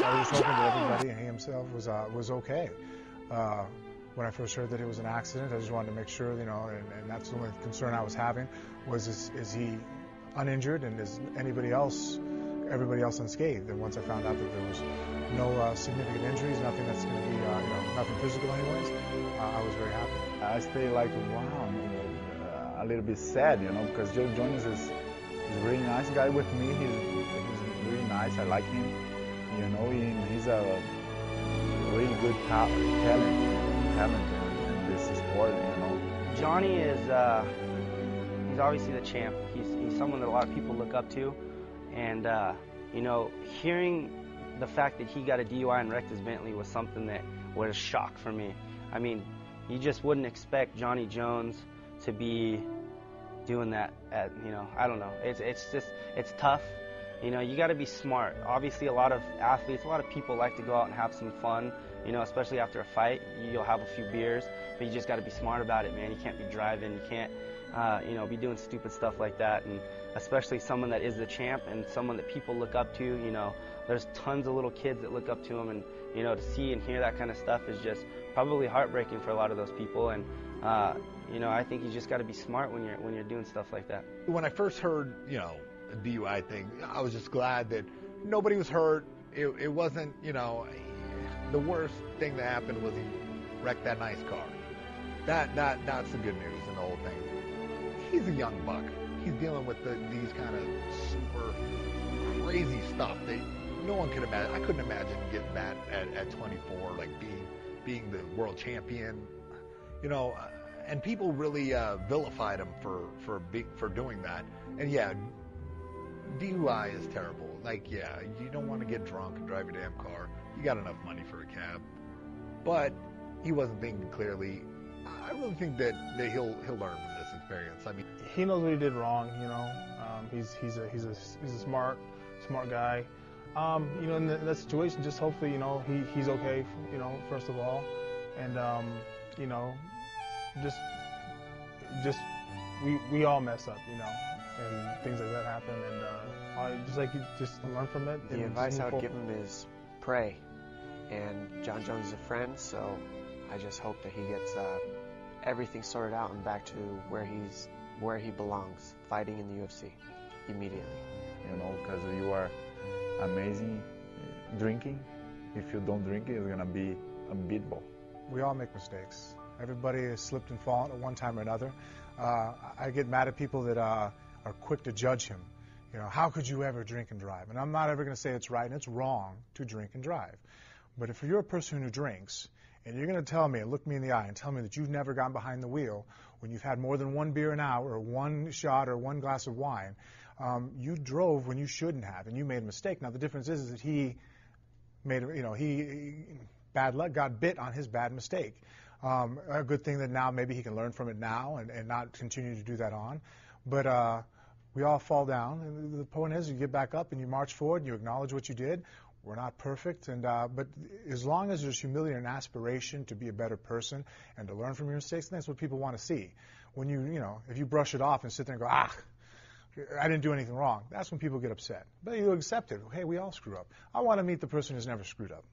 I was just hoping that everybody and he himself was okay. When I first heard that it was an accident, I just wanted to make sure, you know, and that's the only concern I was having was is he uninjured and is everybody else unscathed? And once I found out that there was no significant injuries, nothing that's going to be, nothing physical anyways, I was very happy. I stay like, wow, a little bit sad, you know, because Jon Jones is a really nice guy with me. He's really nice. I like him, you know, he's a really good talent in this sport, you know. Johnny is, he's obviously the champ. He's someone that a lot of people look up to. And, you know, hearing the fact that he got a DUI and wrecked his Bentley was something that was a shock for me. I mean, you just wouldn't expect Johnny Jones to be doing that at, you know, I don't know. It's tough. You know, you got to be smart. Obviously, a lot of athletes, a lot of people like to go out and have some fun, you know, especially after a fight. You'll have a few beers, but you just got to be smart about it, man. You can't be driving. You can't, you know, be doing stupid stuff like that. And especially someone that is the champ and someone that people look up to, you know, there's tons of little kids that look up to him. And, you know, to see and hear that kind of stuff is just probably heartbreaking for a lot of those people. And, you know, I think you just got to be smart when you're doing stuff like that. When I first heard, you know, a DUI thing, I was just glad that nobody was hurt. It wasn't, you know, the worst thing that happened was he wrecked that nice car. That's the good news in the whole thing. He's a young buck. He's dealing with these kind of super crazy stuff that no one could imagine. I couldn't imagine getting that at 24, like being the world champion, you know. And people really vilified him for doing that. And yeah, DUI is terrible. Like, yeah, you don't want to get drunk and drive your damn car. You got enough money for a cab. But he wasn't thinking clearly. I really think that he'll learn from this experience. I mean, he knows what he did wrong. You know, he's a smart guy. You know, in that situation, just hopefully, you know, he's okay. You know, first of all, and you know, just we all mess up, you know, and things like that happen, and just learn from it. The advice I would give him is pray, and Jon Jones is a friend, so I just hope that he gets everything sorted out and back to where he belongs, fighting in the UFC immediately. You know, because you are amazing drinking. If you don't drink, it's gonna be unbeatable. We all make mistakes. Everybody has slipped and fallen at one time or another. I get mad at people that are quick to judge him. You know, how could you ever drink and drive? And I'm not ever going to say it's right and it's wrong to drink and drive. But if you're a person who drinks, and you're going to tell me and look me in the eye and tell me that you've never gotten behind the wheel when you've had more than one beer an hour or one shot or one glass of wine, you drove when you shouldn't have, and you made a mistake. Now, the difference is that he made, you know, he bad luck, got bit on his bad mistake. A good thing that now maybe he can learn from it now and not continue to do that on. But we all fall down. And the point is, you get back up and you march forward and you acknowledge what you did. We're not perfect, but as long as there's humility and aspiration to be a better person and to learn from your mistakes, that's what people want to see. When you know, if you brush it off and sit there and go, I didn't do anything wrong, that's when people get upset. But you accept it. Hey, we all screw up. I want to meet the person who's never screwed up.